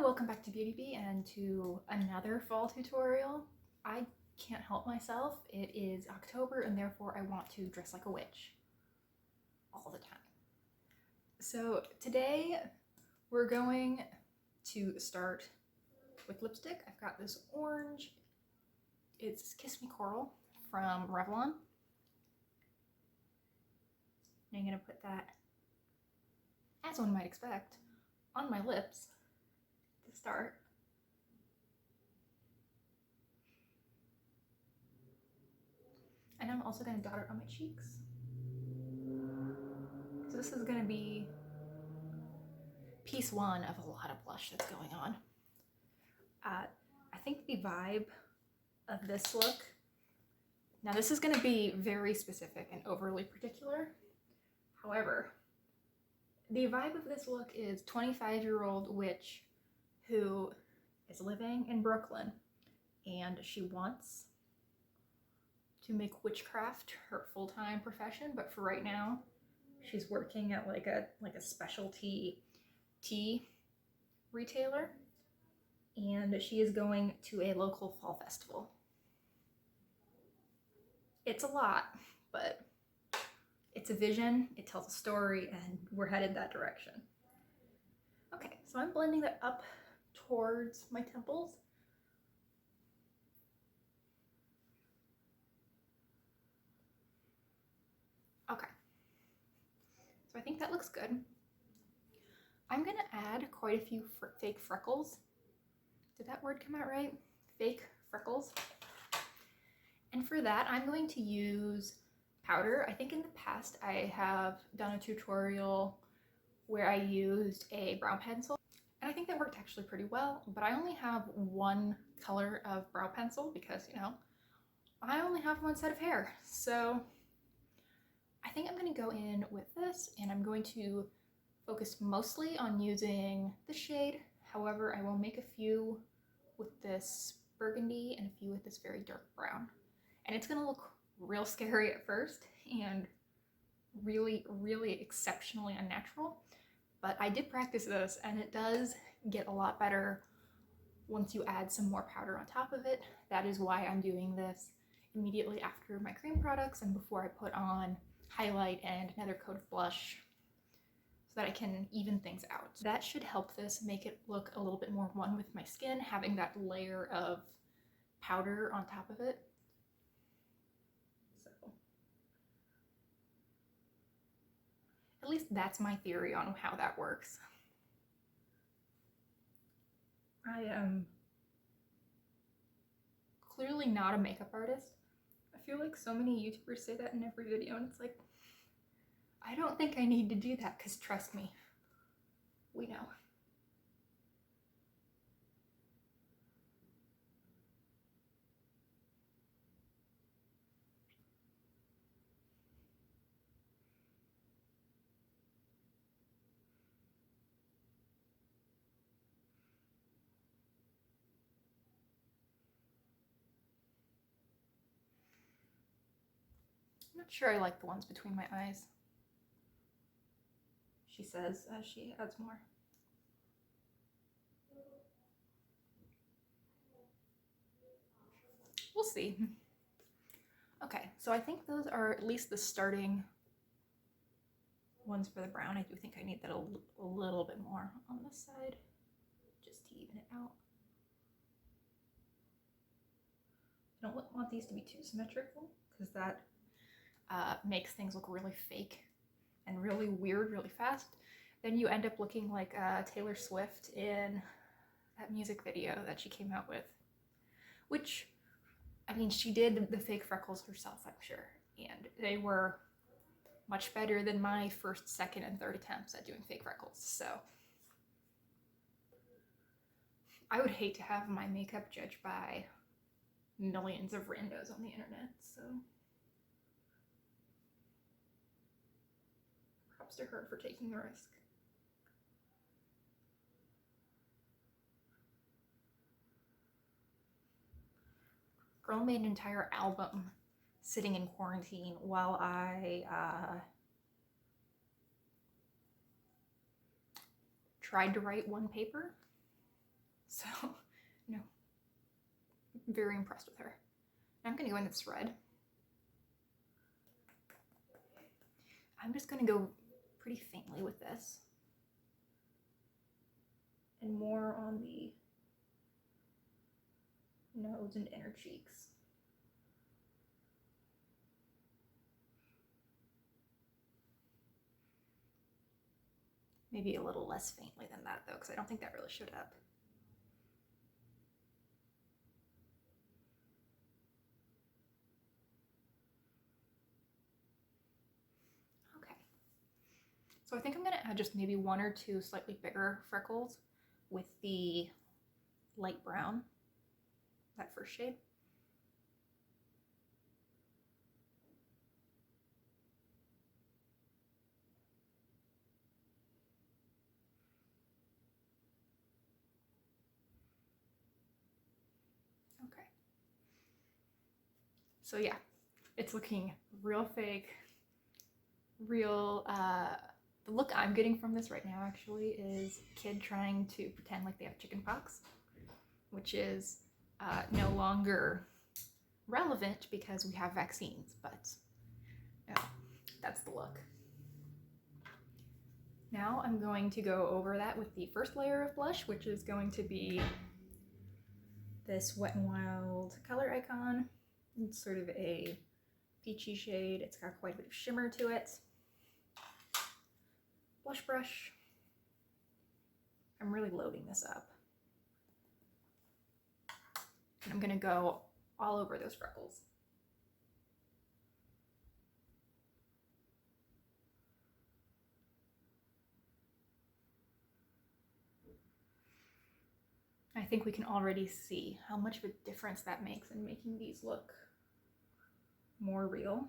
welcome back to Beauty Bee and to another fall tutorial. I can't help myself. It is October and therefore I want to dress like a witch all the time. So today we're going to start with lipstick. I've got this orange. It's Kiss Me Coral from Revlon. And I'm going to put that, as one might expect, on my lips to start. And I'm also going to dot it on my cheeks. So this is going to be piece one of a lot of blush that's going on. I think the vibe of this look, now this is going to be very specific and overly particular. However, the vibe of this look is 25-year-old witch who is living in Brooklyn and she wants to make witchcraft her full-time profession, but for right now she's working at like a specialty tea retailer, and she is going to a local fall festival. It's a lot, but it's a vision, it tells a story, and we're headed that direction. Okay, so I'm blending that up towards my temples. Okay, so I think that looks good. I'm gonna add quite a few fake freckles. Did that word come out right? Fake freckles. And for that, I'm going to use powder. I think in the past I have done a tutorial where I used a brow pencil, and I think that worked actually pretty well, but I only have one color of brow pencil because, you know, I only have one set of hair. So I think I'm going to go in with this, and I'm going to focus mostly on using the shade. However, I will make a few with this burgundy and a few with this very dark brown. And it's going to look real scary at first and really, really exceptionally unnatural. But I did practice this and it does get a lot better once you add some more powder on top of it. That is why I'm doing this immediately after my cream products and before I put on highlight and another coat of blush, so that I can even things out. That should help this make it look a little bit more one with my skin, having that layer of powder on top of it. So at least that's my theory on how that works. I am clearly not a makeup artist. I feel like so many YouTubers say that in every video, and it's like, I don't think I need to do that, because trust me, we know. I'm not sure I like the ones between my eyes, she says as she adds more. We'll see. Okay, so I think those are at least the starting ones for the brown. I do think I need that a little bit more on this side, just to even it out. I don't want these to be too symmetrical, because that makes things look really fake and really weird really fast. Then you end up looking like Taylor Swift in that music video that she came out with, which, I mean, she did the fake freckles herself, I'm sure, and they were much better than my first, second, and third attempts at doing fake freckles. So I would hate to have my makeup judged by millions of randos on the internet, so props to her for taking the risk. Girl made an entire album sitting in quarantine while I tried to write one paper. So, no, very impressed with her. I'm gonna go in this red. I'm just gonna go pretty faintly with this. And more on the nose and inner cheeks. Maybe a little less faintly than that though, because I don't think that really showed up. Okay. So I think I'm gonna add just maybe 1 or 2 slightly bigger freckles with the light brown, that first shade. Okay. So yeah, it's looking real fake, real, the look I'm getting from this right now actually is a kid trying to pretend like they have chicken pox, which is no longer relevant because we have vaccines, but yeah, that's the look. Now I'm going to go over that with the first layer of blush, which is going to be this Wet n Wild Color Icon. It's sort of a peachy shade. It's got quite a bit of shimmer to it. Blush brush. I'm really loading this up. And I'm gonna go all over those freckles. I think we can already see how much of a difference that makes in making these look more real.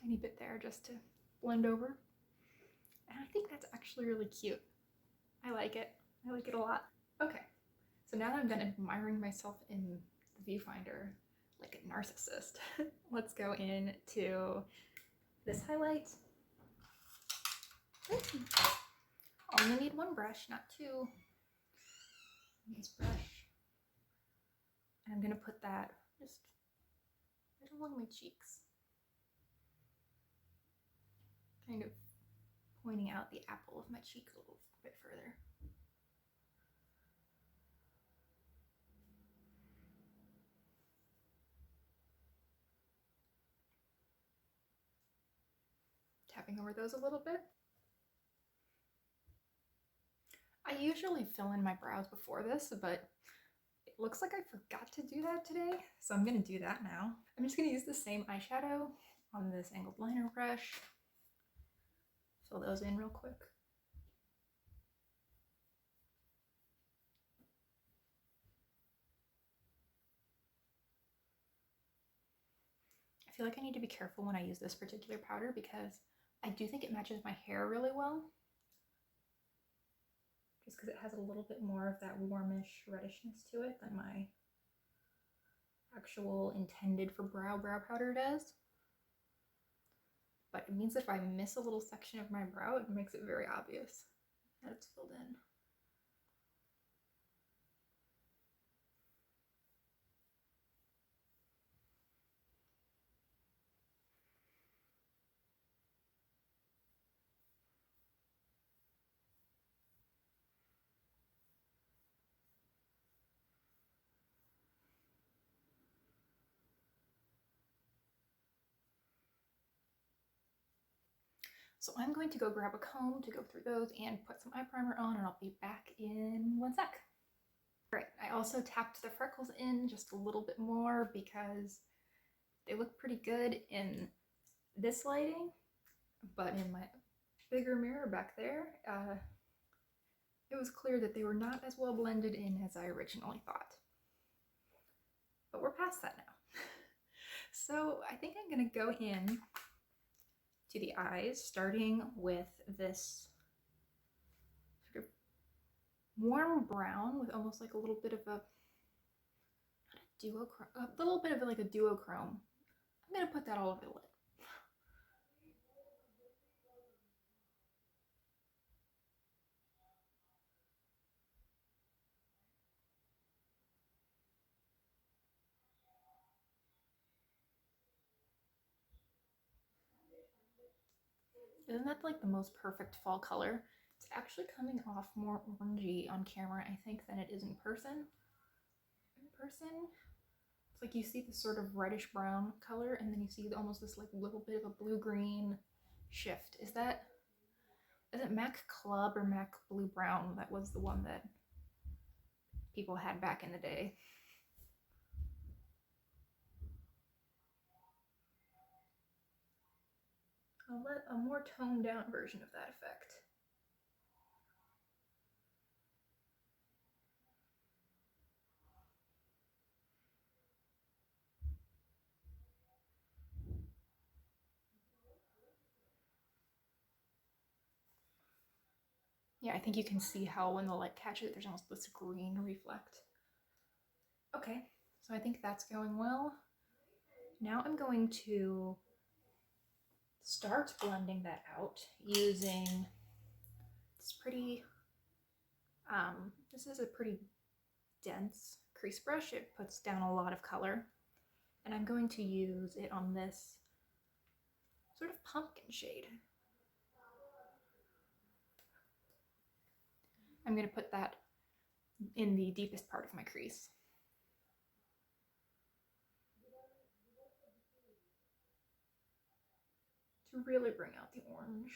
Tiny bit there just to blend over. And I think that's actually really cute. I like it. I like it a lot. Okay, so now that I'm done admiring myself in the viewfinder like a narcissist, let's go into this highlight. Only need 1 brush, not 2. This brush. And I'm gonna put that just right along my cheeks. Kind of pointing out the apple of my cheek a little bit further. Tapping over those a little bit. I usually fill in my brows before this, but it looks like I forgot to do that today, so I'm gonna do that now. I'm just gonna use the same eyeshadow on this angled liner brush. Fill those in real quick. I feel like I need to be careful when I use this particular powder because I do think it matches my hair really well. Just because it has a little bit more of that warmish reddishness to it than my actual intended for brow powder does. But it means that if I miss a little section of my brow, it makes it very obvious that it's filled in. So I'm going to go grab a comb to go through those and put some eye primer on, and I'll be back in 1 sec. Right, I also tapped the freckles in just a little bit more because they look pretty good in this lighting, but in my bigger mirror back there, it was clear that they were not as well blended in as I originally thought. But we're past that now. So I think I'm gonna go in to the eyes, starting with this sort of warm brown with almost like a little bit of a little bit of like a duochrome. I'm gonna put that all over the lid. Isn't that like the most perfect fall color? It's actually coming off more orangey on camera, I think, than it is in person. In person, it's like you see this sort of reddish brown color, and then you see almost this like little bit of a blue-green shift. Is it MAC Club or MAC Blue Brown that was the one that people had back in the day? I'll let a more toned down version of that effect. Yeah, I think you can see how when the light catches it, there's almost this green reflect. Okay, so I think that's going well. Now I'm going to start blending that out using this pretty, this is a pretty dense crease brush. It puts down a lot of color, and I'm going to use it on this sort of pumpkin shade. I'm going to put that in the deepest part of my crease. To really bring out the orange.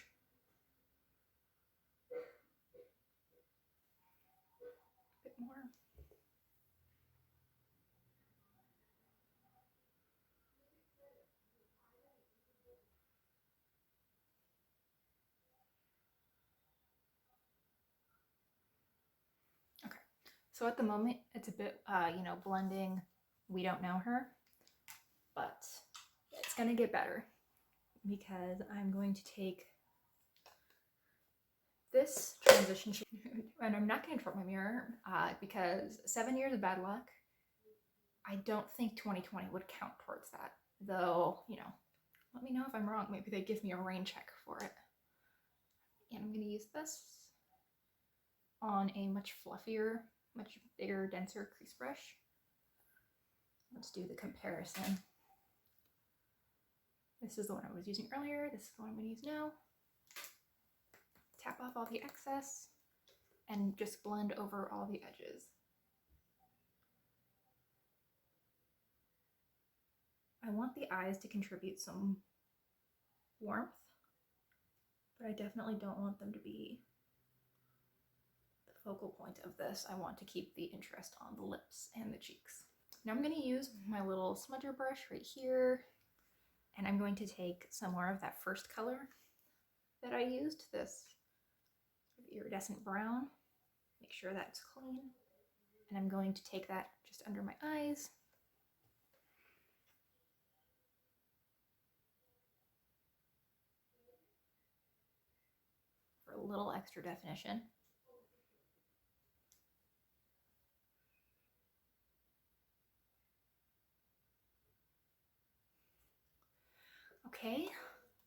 A bit more. Okay, so at the moment it's a bit, blending We Don't Know Her, but it's gonna get better because I'm going to take this transition shade, and I'm not going to drop my mirror because 7 years of bad luck, I don't think 2020 would count towards that. Though, let me know if I'm wrong. Maybe they give me a rain check for it. And I'm going to use this on a much fluffier, much bigger, denser crease brush. Let's do the comparison. This is the one I was using earlier. This is the one I'm going to use now. Tap off all the excess and just blend over all the edges. I want the eyes to contribute some warmth, but I definitely don't want them to be the focal point of this. I want to keep the interest on the lips and the cheeks. Now I'm going to use my little smudger brush right here, and I'm going to take some more of that first color that I used, this iridescent brown. Make sure that's clean. And I'm going to take that just under my eyes. For a little extra definition. Okay,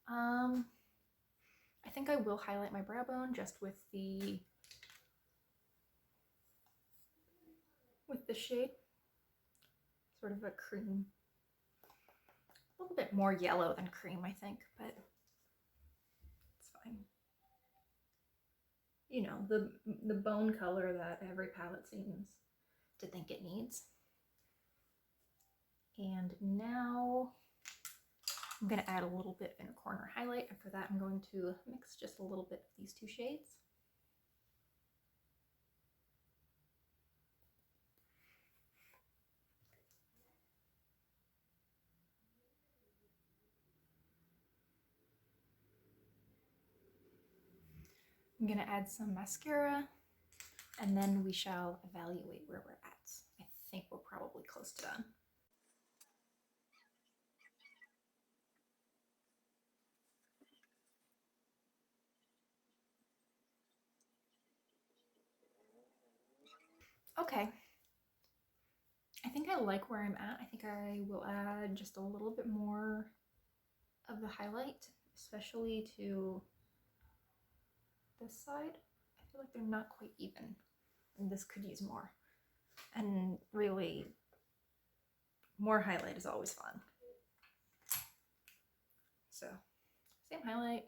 I think I will highlight my brow bone just with the shade. Sort of a cream. A little bit more yellow than cream, I think, but it's fine. You know, the bone color that every palette seems to think it needs. And now I'm going to add a little bit of inner corner highlight, and for that I'm going to mix just a little bit of these two shades. I'm going to add some mascara, and then we shall evaluate where we're at. I think we're probably close to done. Okay. I think I like where I'm at. I think I will add just a little bit more of the highlight, especially to this side. I feel like they're not quite even, and this could use more. And really, more highlight is always fun. So, same highlight.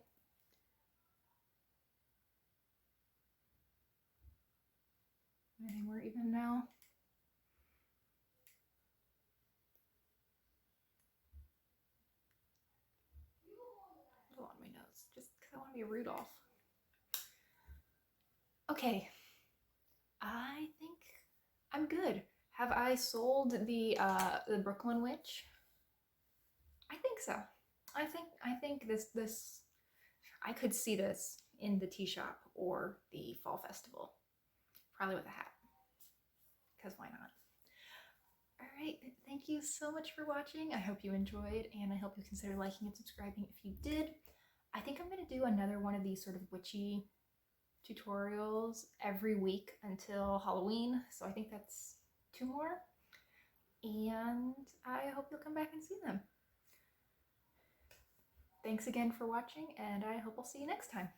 I think we're even now. A little on my nose, just because I want to be a Rudolph. Okay, I think I'm good. Have I sold the Brooklyn Witch? I think so. I think this I could see this in the tea shop or the fall festival, probably with a hat, because why not? All right, thank you so much for watching. I hope you enjoyed, and I hope you consider liking and subscribing if you did. I think I'm going to do another one of these sort of witchy tutorials every week until Halloween, so I think that's 2 more, and I hope you'll come back and see them. Thanks again for watching, and I hope I'll see you next time.